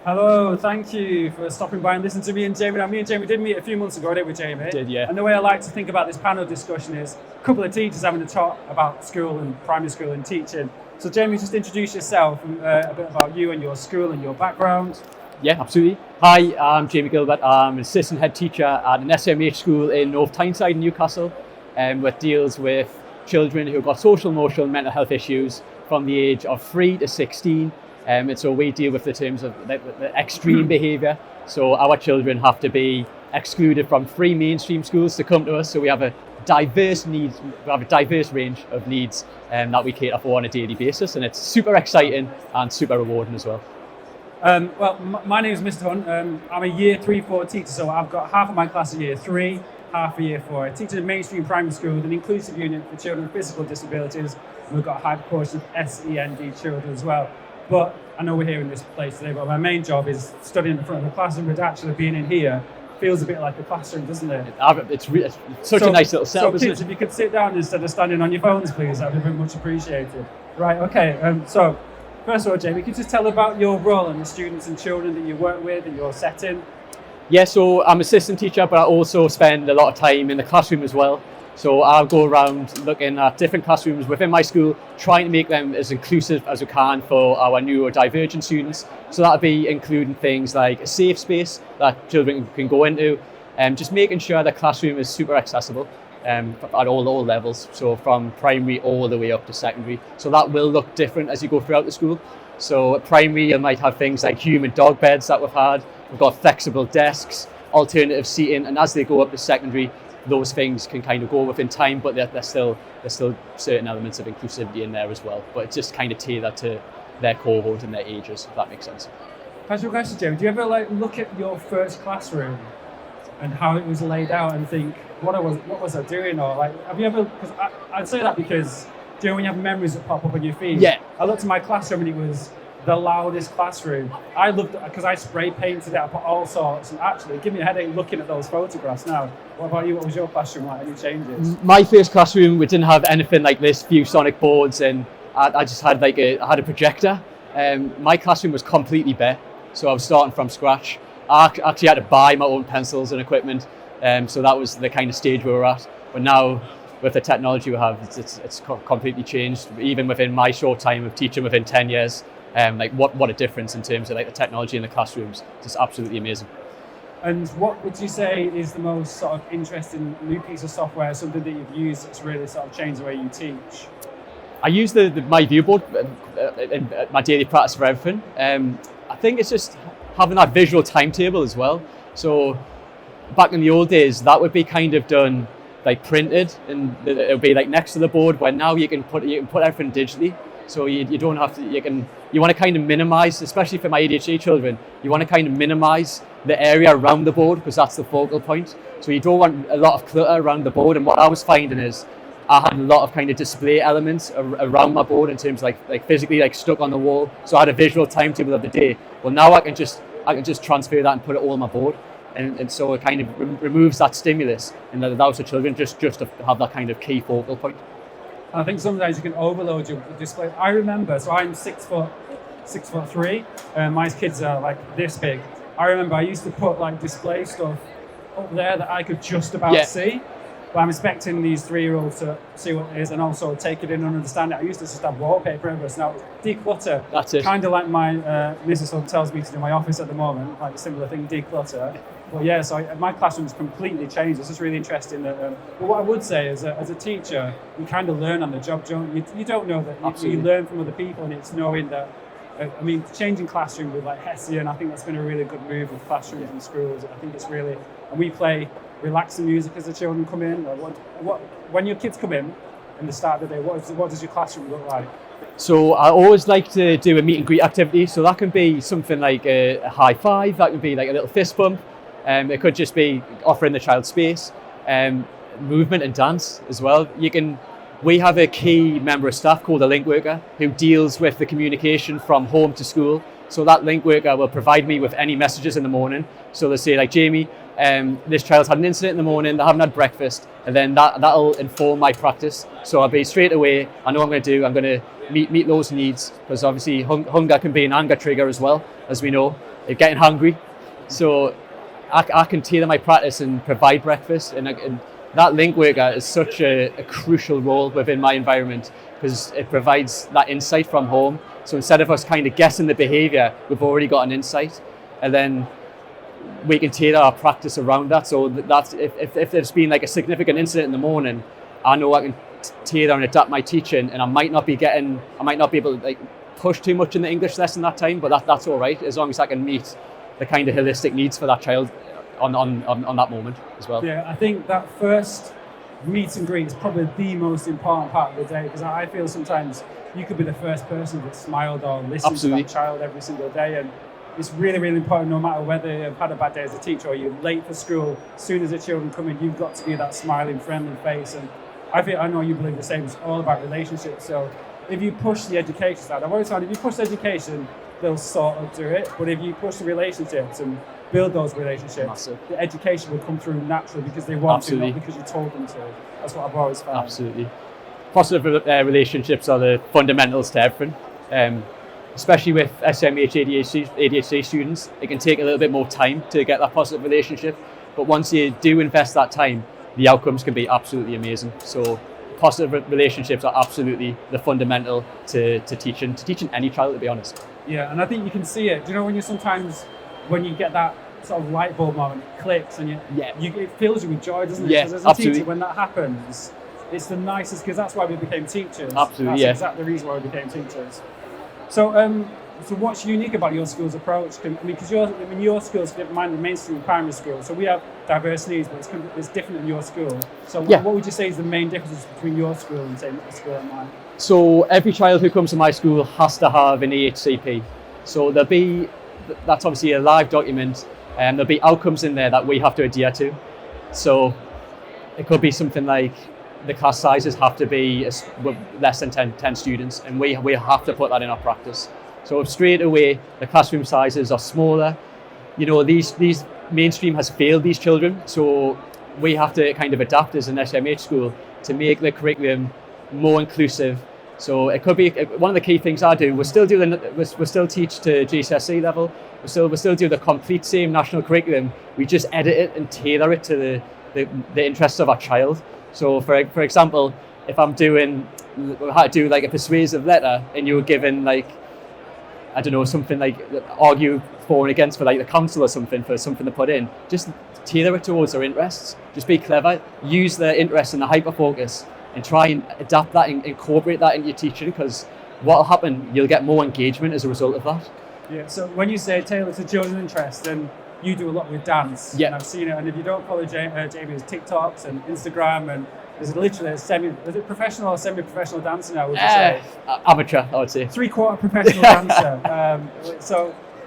Hello, thank you for stopping by and listening to me and Jamie. Now, me and Jamie did meet a few months ago, didn't we, Jamie? Did, yeah. And the way I like to think about this panel discussion is a couple of teachers having a talk about school and primary school and teaching. So, Jamie, just introduce yourself and a bit about you and your school and your background. Yeah, absolutely. Hi, I'm Jamie Gilbert. I'm an assistant head teacher at an SMH school in North Tyneside in Newcastle, which deals with children who've got social, emotional, and mental health issues from the age of 3 to 16. And so we deal with the terms of the extreme behaviour. So our children have to be excluded from 3 mainstream schools to come to us. So we have a diverse range of needs that we cater for on a daily basis, and it's super exciting and super rewarding as well. My name is Mr. Hunt. I'm a year 3-4 teacher, so I've got half of my class in year 3, half a year 4. I teach in a mainstream primary school with an inclusive unit for children with physical disabilities, and we've got a high proportion of SEND children as well. But I know we're here in this place today, but my main job is studying in the front of the classroom, but actually being in here feels a bit like a classroom, doesn't it? It's such a nice little setup, isn't kids, it? if you could sit down instead of standing on your phones, please, that would be very much appreciated. Right, okay, so first of all, Jamie, could you just tell about your role and the students and children that you work with in your setting? Yeah, so I'm assistant teacher, but I also spend a lot of time in the classroom as well. So I'll go around looking at different classrooms within my school, trying to make them as inclusive as we can for our neurodivergent students. So that'll be including things like a safe space that children can go into, and just making sure the classroom is super accessible at all levels. So from primary all the way up to secondary. So that will look different as you go throughout the school. So at primary, you might have things like human dog beds that we've had. We've got flexible desks, alternative seating, and as they go up to secondary, those things can kind of go within time, but there's still certain elements of inclusivity in there as well. But it's just kind of tailored to their cohort and their ages, if that makes sense. Question, Jamie. Do you ever look at your first classroom and how it was laid out and think, what was I doing? Or have you ever? Because I'd say that because when you have memories that pop up on your feed. Yeah. I looked at my classroom and it was the loudest classroom. I loved it because I spray painted it, I put all sorts, and actually give me a headache looking at those photographs now. What about you? What was your classroom like? Any changes? My first classroom, we didn't have anything like this, ViewSonic boards, and I just had I had a projector. My classroom was completely bare, so I was starting from scratch. I actually had to buy my own pencils and equipment, so that was the kind of stage we were at. But now, with the technology we have, it's completely changed. Even within my short time of teaching, within 10 years, what a difference in terms of the technology in the classrooms. It's just absolutely amazing. And what would you say is the most sort of interesting new piece of software, something that you've used that's really sort of changed the way you teach? I use my viewboard in my daily practice for everything. I think it's just having that visual timetable as well. So back in the old days, that would be kind of done printed, and it would be next to the board, where now you can put everything digitally. So you don't have to, you want to kind of minimize, especially for my ADHD children, you want to kind of minimize the area around the board because that's the focal point. So you don't want a lot of clutter around the board. And what I was finding is I had a lot of kind of display elements around my board in terms of physically stuck on the wall. So I had a visual timetable of the day. Well, now I can just transfer that and put it all on my board. And so it kind of removes that stimulus and that allows the children just to have that kind of key focal point. I think sometimes you can overload your display. I remember, so I'm 6'3", my kids are this big. I remember I used to put display stuff up there that I could just about see. But I'm expecting these 3-year-olds to see what it is and also take it in and understand it. I used to just have wallpaper over, so now declutter. That's it. Kind of like my Mrs. tells me to do in my office at the moment, a similar thing, declutter. But yeah, so my classroom's completely changed. It's just really interesting. But what I would say is, as a teacher, you kind of learn on the job, don't you? You don't know that. You learn from other people, and it's knowing that. Changing classroom with Hessian, I think that's been a really good move with classrooms and schools. I think it's really, and we play relaxing music as the children come in. When your kids come in the start of the day, what does your classroom look like? So I always like to do a meet and greet activity. So that can be something like a high five. That can be a little fist bump. It could just be offering the child space, movement and dance as well. We have a key member of staff called a link worker who deals with the communication from home to school. So that link worker will provide me with any messages in the morning. So they'll say Jamie, this child's had an incident in the morning, they haven't had breakfast, and then that'll inform my practice. So I'll be straight away, I know what I'm going to meet those needs, because obviously hunger can be an anger trigger as well, as we know, getting hungry. So I can tailor my practice and provide breakfast, and that link worker is such a crucial role within my environment, because it provides that insight from home. So instead of us kind of guessing the behaviour, we've already got an insight, and then we can tailor our practice around that. So that's if there's been like a significant incident in the morning, I know I can tailor and adapt my teaching, and I might not be able to like push too much in the English lesson that time, but that's all right, as long as I can meet the kind of holistic needs for that child on that moment as well. Yeah, I think that first meet and greet is probably the most important part of the day, because I feel sometimes you could be the first person that smiled or listened Absolutely. to that child every single day, and it's really, really important, no matter whether you've had a bad day as a teacher or you're late for school. As soon as the children come in, you've got to be that smiling, friendly face. And I know you believe the same. It's all about relationships. So if you push the education side, I've always found if you push the education, they'll sort of do it. But if you push the relationships and build those relationships, Massive. The education will come through naturally because they want Absolutely. to, not because you told them to. That's what I've always found. Absolutely. Positive relationships are the fundamentals to everything. Especially with SMH ADHD students, it can take a little bit more time to get that positive relationship. But once you do invest that time, the outcomes can be absolutely amazing. So positive relationships are absolutely the fundamental to teaching any child, to be honest. Yeah, and I think you can see it. Do you know when you get that sort of light bulb moment, it clicks, and it fills you with joy, doesn't it? Yeah, because as a absolutely. teacher, when that happens, it's the nicest, because that's why we became teachers. Absolutely, That's yeah. exactly the reason why we became teachers. So, so what's unique about your school's approach? Because your school's mine, the mainstream primary school, so we have diverse needs, but it's different in your school. So, what would you say is the main difference between your school and say a school like mine? So every child who comes to my school has to have an EHCP. So that's obviously a live document, and there'll be outcomes in there that we have to adhere to. So it could be something like the class sizes have to be less than 10 students, and we have to put that in our practice. So if straight away the classroom sizes are smaller, these mainstream has failed these children, so we have to kind of adapt as an SMH school to make the curriculum more inclusive. So it could be one of the key things I do. We still teach to GCSE level. We still do the complete same national curriculum. We just edit it and tailor it to the interests of our child. So for example, if I'm doing how to do like a persuasive letter, and you were given like, I don't know, something like argue for and against for like the council or something, for something to put in, just tailor it towards their interests. Just be clever, use their interests and the hyper focus, and try and adapt that and incorporate that into your teaching, because what will happen, you'll get more engagement as a result of that. Yeah, so when you say tailor to children's interests, then you do a lot with dance. Yeah. And I've seen it, and if you don't follow Jamie's TikToks and Instagram, and there's literally is it professional or semi-professional dancer now, would you say? Amateur, I would say. 3/4 professional dancer.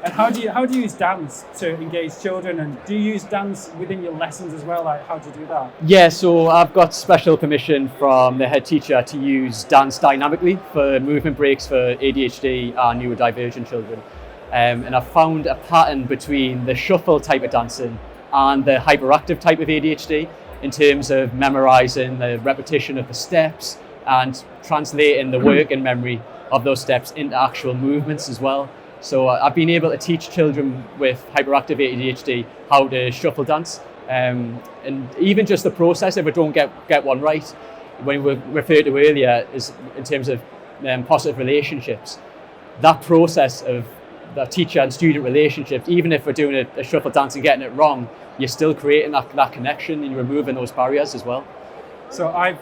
And how do you use dance to engage children, and do you use dance within your lessons as well? Like, how do you do that? Yeah, so I've got special permission from the head teacher to use dance dynamically for movement breaks for ADHD and neurodivergent children. And I've found a pattern between the shuffle type of dancing and the hyperactive type of ADHD in terms of memorizing the repetition of the steps and translating the work and memory of those steps into actual movements as well. So I've been able to teach children with hyperactive ADHD how to shuffle dance, and even just the process, if we don't get one right, when we referred to earlier, is in terms of positive relationships. That process of the teacher and student relationships, even if we're doing a shuffle dance and getting it wrong, you're still creating that connection, and you're removing those barriers as well.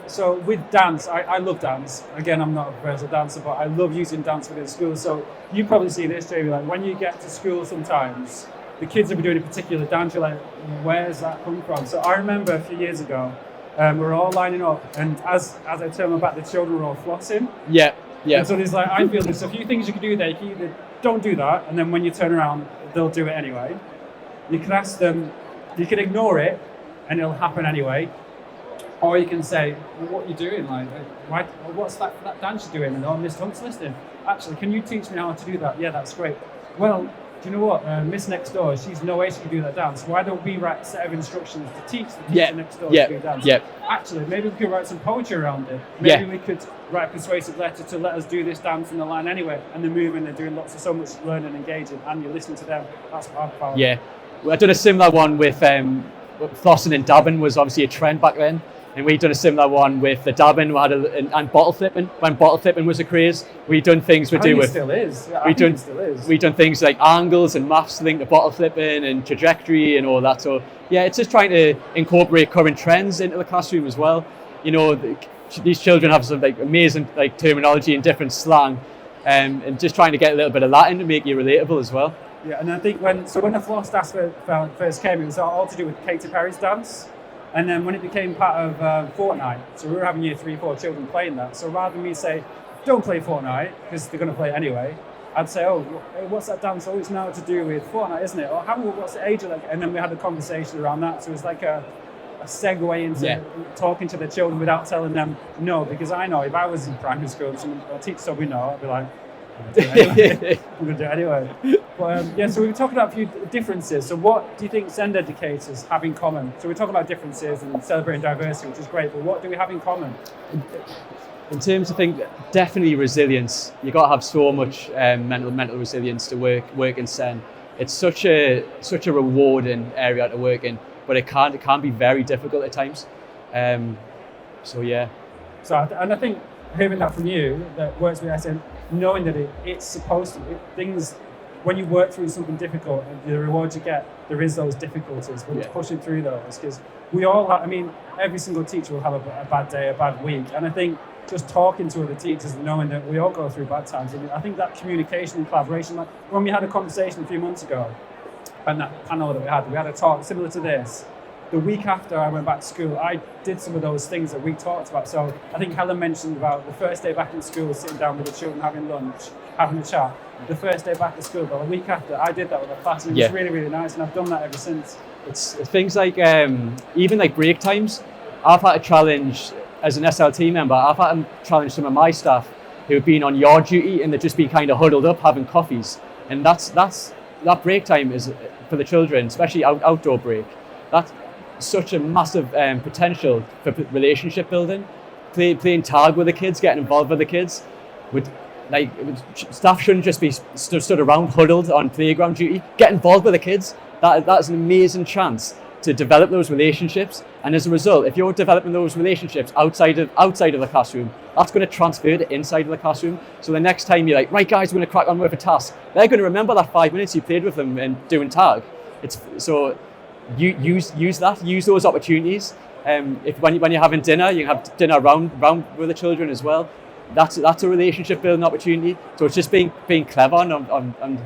So with dance, I love dance. Again, I'm not a professional dancer, but I love using dance within school. So you probably see this, Jamie, like when you get to school sometimes, the kids will be doing a particular dance, you're like, where's that come from? So I remember a few years ago, we were all lining up, and as I turn my back, the children were all flossing. Yeah. And so I feel there's a few things you can do there. You can either don't do that, and then when you turn around, they'll do it anyway. You can ask them, you can ignore it, and it'll happen anyway. Or you can say, well, what are you doing? What's that dance you're doing? And Mr. Hunt's listening. Actually, can you teach me how to do that? Yeah, that's great. Well, do you know what, Miss next door, she's no way she can do that dance. Why don't we write a set of instructions to teach the teacher next door to do dance? Actually, maybe we could write some poetry around it. Maybe we could write a persuasive letter to let us do this dance in the line anyway. And they're moving, they're doing so much learning and engaging, and you're listening to them. That's what I've found. Yeah, I've done a similar one with flossing and dabbing was obviously a trend back then. And we've done a similar one with the dabbing and bottle flipping. When bottle flipping was a craze, we've done things it still is. Yeah, we've done things like angles and maths linked to bottle flipping and trajectory and all that. So yeah, it's just trying to incorporate current trends into the classroom as well. You know, these children have some like amazing like terminology and different slang, and just trying to get a little bit of Latin to make you relatable as well. Yeah, and I think when the floss dance first came, it was all to do with Katy Perry's dance. And then when it became part of Fortnite, so we were having year 3, 4 children playing that. So rather than me say, don't play Fortnite, because they're going to play it anyway, I'd say, oh, what's that dance? Oh, it's now to do with Fortnite, isn't it? Or what's the age of that? And then we had a conversation around that. So it was like a segue into talking to the children without telling them no, because I know if I was in primary school and a teacher told me no, I'd be like, I'm going to do it anyway. But so we were talking about a few differences. So what do you think SEND educators have in common? So we're talking about differences and celebrating diversity, which is great, but what do we have in common? In terms of things, definitely resilience. You've got to have so much mental resilience to work in SEND. It's such a rewarding area to work in, but it can be very difficult at times. So and I think hearing that from you, that works with SEND, knowing that it's supposed to, things, when you work through something difficult, the rewards you get, there is those difficulties, but it's pushing through those, because we all have, every single teacher will have a bad day, a bad week, and I think just talking to other teachers and knowing that we all go through bad times, and I think that communication and collaboration, like when we had a conversation a few months ago, and that panel that we had a talk similar to this. The week after I went back to school, I did some of those things that we talked about. So I think Helen mentioned about the first day back in school, sitting down with the children, having lunch, having a chat. The first day back at school, but a week after, I did that with a class, and it was really, really nice, and I've done that ever since. It's things like, even like break times, I've had to challenge, as an SLT member, I've had to challenge some of my staff who have been on yard duty and they've just been kind of huddled up having coffees. And that break time is, for the children, especially outdoor break, that's such a massive potential for relationship building, playing tag with the kids, getting involved with the kids. Staff shouldn't just be stood around huddled on playground duty. Get involved with the kids. That's an amazing chance to develop those relationships. And as a result, if you're developing those relationships outside of the classroom, that's going to transfer to inside of the classroom. So the next time you're like, right guys, we're going to crack on with a task, they're going to remember that 5 minutes you played with them and doing tag. Use those opportunities. When you're having dinner, you can have dinner round with the children as well. That's a relationship building opportunity. So it's just being clever and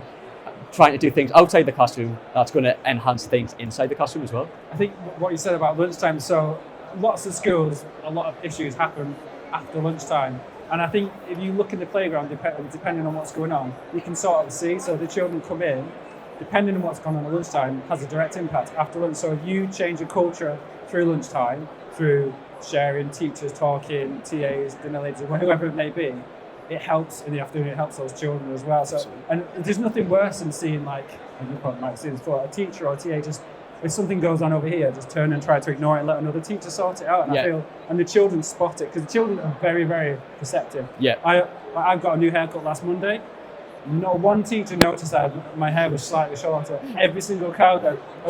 trying to do things outside the classroom that's going to enhance things inside the classroom as well. I think what you said about lunchtime, so lots of schools, a lot of issues happen after lunchtime. And I think if you look in the playground, depending on what's going on, you can sort of see, so the children come in, depending on what's going on at lunchtime, has a direct impact after lunch. So if you change a culture through lunchtime, through sharing, teachers talking, TAs, dinner ladies, or whoever it may be, it helps in the afternoon, it helps those children as well. So, and there's nothing worse than seeing, like, you probably might see this before, a teacher or a TA just, if something goes on over here, just turn and try to ignore it and let another teacher sort it out. And I feel, and the children spot it, because the children are very, very perceptive. Yeah. I've got a new haircut last Monday. Not one teacher noticed that my hair was slightly shorter. Every single crowd,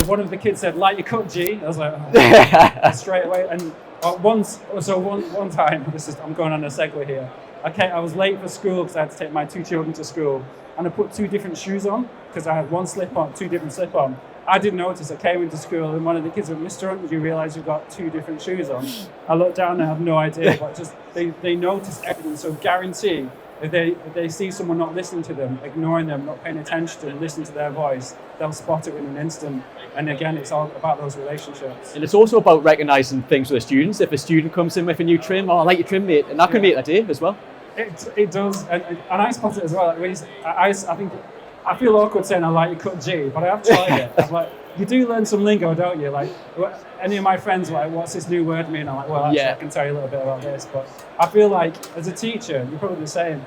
one of the kids said, "Like your cut, G." I was like, oh, straight away. And one time, I'm going on a segue here. I was late for school because I had to take my 2 children to school, and I put 2 different shoes on because I had 1 slip on, 2 different slip on. I didn't notice. I came into school and one of the kids went, "Mr. Hunt, did you realise you've got 2 different shoes on?" I looked down and I have no idea, but just they noticed everything. So guarantee, if they see someone not listening to them, ignoring them, not paying attention to them, listening to their voice, they'll spot it in an instant. And again, it's all about those relationships. And it's also about recognising things with the students. If a student comes in with a new trim, "Oh, I like your trim, mate," and that can make a day as well. It does, and I spot it as well. I feel awkward saying I like your cut G, but I have tried it. I'm like, you do learn some lingo, don't you? Like, any of my friends were like, "What's this new word mean?" I'm like, "Well, actually, I can tell you a little bit about this." But I feel like, as a teacher, you're probably the same.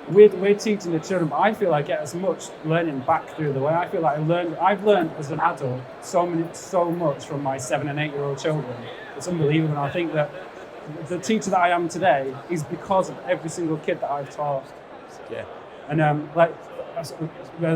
we're teaching the children, but I feel I get as much learning back through the way. I feel like I've learned as an adult so much from my 7 and 8 year old children. It's unbelievable. And I think that the teacher that I am today is because of every single kid that I've taught. Yeah. And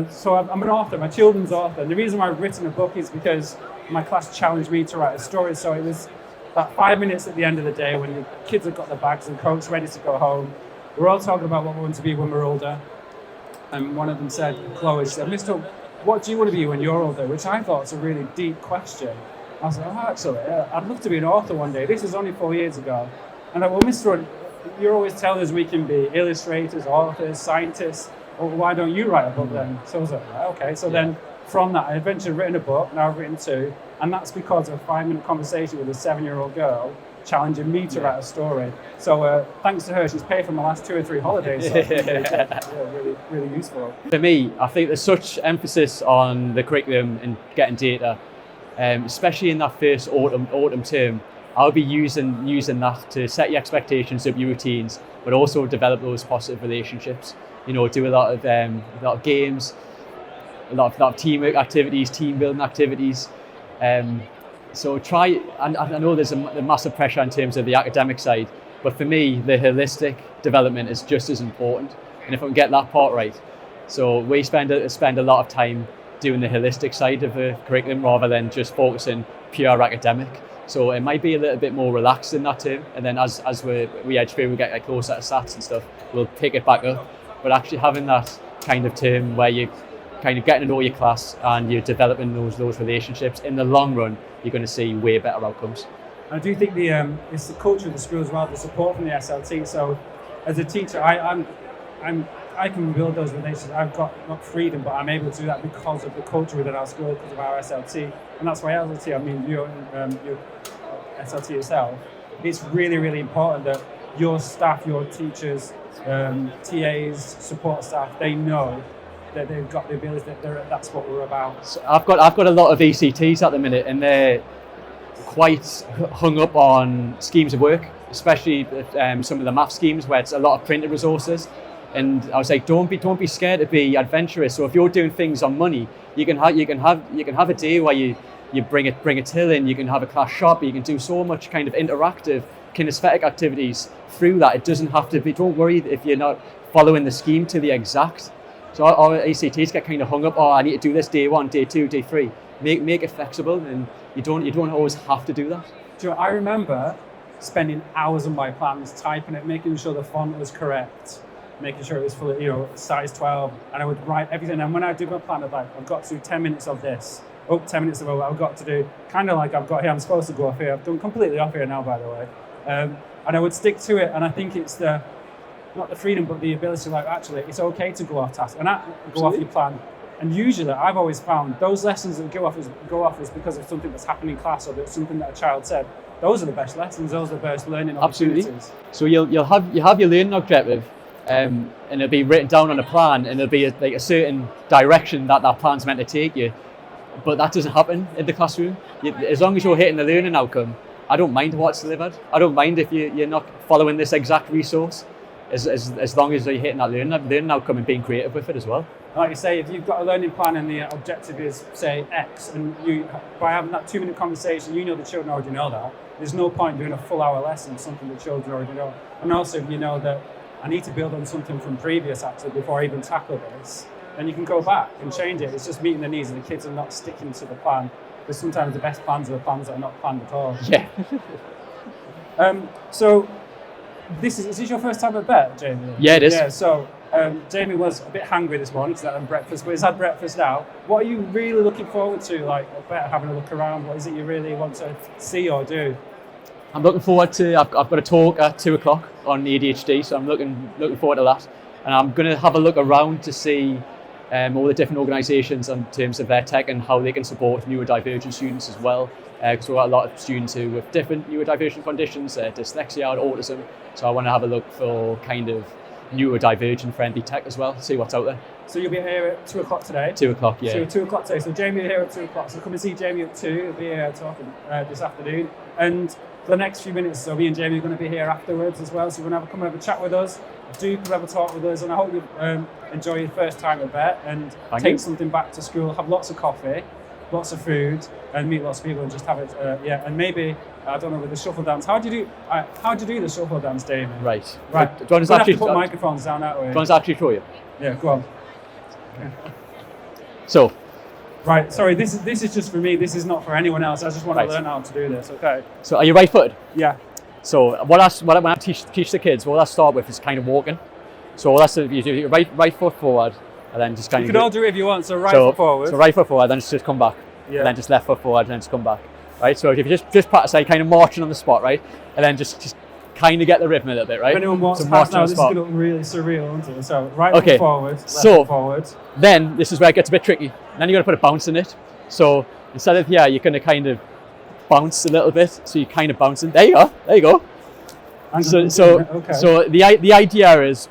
so I'm an author, I'm a children's author. And the reason why I've written a book is because my class challenged me to write a story. So it was about 5 minutes at the end of the day when the kids have got their bags and coats ready to go home. We're all talking about what we want to be when we're older. And one of them said, Chloe, she said, Mr. What do you want to be when you're older? Which I thought was a really deep question. I was like, actually, I'd love to be an author one day. This was only 4 years ago. And I went, well, Mr. You're always telling us we can be illustrators, authors, scientists. Well, why don't you write a book then? So I was like, right, okay. So then from that, I eventually written a book. Now I've written 2. And that's because of a 5-minute conversation with a 7-year-old girl challenging me to write a story. So thanks to her, she's paid for my last 2 or 3 holidays. So really, really useful. For me, I think there's such emphasis on the curriculum and getting data, especially in that first autumn term. I'll be using that to set your expectations of your routines, but also develop those positive relationships. Do a lot of games, a lot of teamwork activities, team building activities. So try, and I know there's a massive pressure in terms of the academic side, but for me, the holistic development is just as important. And if I can get that part right, so we spend a lot of time doing the holistic side of the curriculum rather than just focusing pure academic. So it might be a little bit more relaxed in that term, and then as we edge through, we get closer to SATs and stuff, we'll pick it back up. But actually having that kind of term where you kind of getting to know your class and you're developing those relationships, in the long run, you're going to see way better outcomes. I do think it's the culture of the school as well, the support from the SLT. So as a teacher, I can build those relationships. I've got not freedom, but I'm able to do that because of the culture within our school, because of our SLT. And that's why SLT, I mean, your SLT yourself, it's really, really important that your staff, your teachers, TAs, support staff, they know that they've got the ability, that that's what we're about. So I've got a lot of ECTs at the minute, and they're quite hung up on schemes of work, especially some of the math schemes where it's a lot of printed resources. And I was like, don't be scared to be adventurous. So if you're doing things on money, you can have a day where you bring a till in, you can have a class shop, you can do so much kind of interactive kinesthetic activities through that. It doesn't have to be. Don't worry if you're not following the scheme to the exact. So our ECTs get kind of hung up. Oh, I need to do this day 1, day 2, day 3. Make it flexible, and you don't always have to do that. Do you know, I remember spending hours on my plans, typing it, making sure the font was correct, making sure it was full of, size 12, and I would write everything. And when I do my plan, I've got to do 10 minutes of this, 10 minutes of what I've got to do, kind of like I've got here, I'm supposed to go off here. I've done completely off here now, by the way. And I would stick to it, and I think it's not the freedom, but the ability to actually, it's okay to go off task and go off your plan. And usually, I've always found those lessons that go off is because of something that's happened in class or that's something that a child said. Those are the best lessons. Those are the best learning opportunities. Absolutely. So you'll have your learning objective, and it'll be written down on a plan, and it'll be a certain direction that plan's meant to take you. But that doesn't happen in the classroom. As long as you're hitting the learning outcome, I don't mind what's delivered. I don't mind if you're not following this exact resource, as long as you're hitting that learning outcome and being creative with it as well. Like you say, if you've got a learning plan and the objective is, say, X, and by having that 2-minute conversation, the children already know that. There's no point doing a full hour lesson, something the children already know. And also, if you know that I need to build on something from previous, actually, before I even tackle this, then you can go back and change it. It's just meeting the needs of the kids and not sticking to the plan. Because sometimes the best plans are the plans that are not planned at all. Yeah. So, is this your first time at BETT, Jamie? Yeah, it is. Yeah, so Jamie was a bit hungry this morning because he had breakfast, but he's had breakfast now. What are you really looking forward to, at BETT, having a look around? What is it you really want to see or do? I'm looking forward to, I've got a talk at 2 o'clock on ADHD, so I'm looking forward to that. And I'm going to have a look around to see all the different organisations in terms of their tech and how they can support neurodivergent students as well. Because we've got a lot of students who with different neurodivergent conditions, dyslexia or autism. So I want to have a look for kind of neurodivergent friendly tech as well, see what's out there. So you'll be here at 2 o'clock today? 2 o'clock, yeah. So 2 o'clock today. So Jamie will be here at 2 o'clock. So come and see Jamie at 2. He'll be here talking this afternoon. And for the next few minutes, so me and Jamie are going to be here afterwards as well. So you're going to come and have a chat with us. do come have a talk with us, and I hope you enjoy your first time at BETT and take something back to school, have lots of coffee, lots of food, and meet lots of people, and just have it. And maybe I don't know, with the shuffle dance. How do you do the shuffle dance, Damien? Right. Do you want to have to put microphones down that way? Do you want to actually show you? Yeah, go on. So. Right, sorry, this is just for me, this is not for anyone else. I just want to learn how to do this, okay? So are you right-footed? Yeah. So when I teach the kids, what I start with is kind of walking. So that's you do your right foot forward, and then just kind of... You can all do it if you want, so foot forward. So right foot forward, then just come back. Yeah. And then just left foot forward, and then just come back. Right, so if you just practice like kind of marching on the spot, right? And then just kind of get the rhythm a little bit, right? If anyone wants so to pass now, this is going to look really surreal, isn't it? So right foot forward, left foot forward. Then this is where it gets a bit tricky. Then you're going to put a bounce in it. So instead of here, you're going to kind of bounce a little bit. So you're kind of bouncing. There you go. There you go. So the idea is,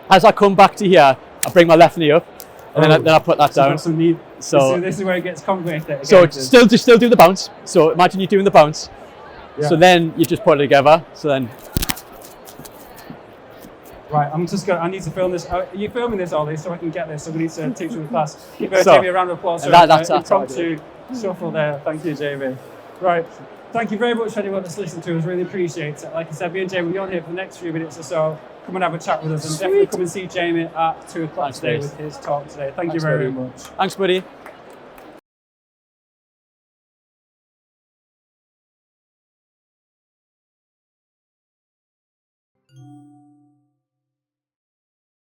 as I come back to here, I bring my left knee up, and then I put that down. So this is where it gets complicated. So still do the bounce. So imagine you're doing the bounce. Yeah. So then you just put it together. So then. Right, I need to film this. Are you filming this, Ollie, so I can get this? So we need to teach the class. Give Jamie a round of applause for that impromptu shuffle there. Thank you, Jamie. Right, thank you very much for anyone that's listened to us. Really appreciate it. Like I said, me and Jamie will be on here for the next few minutes or so. Come and have a chat with us, and definitely come and see Jamie at 2 o'clock today with his talk today. Thank you very much. Thanks, buddy.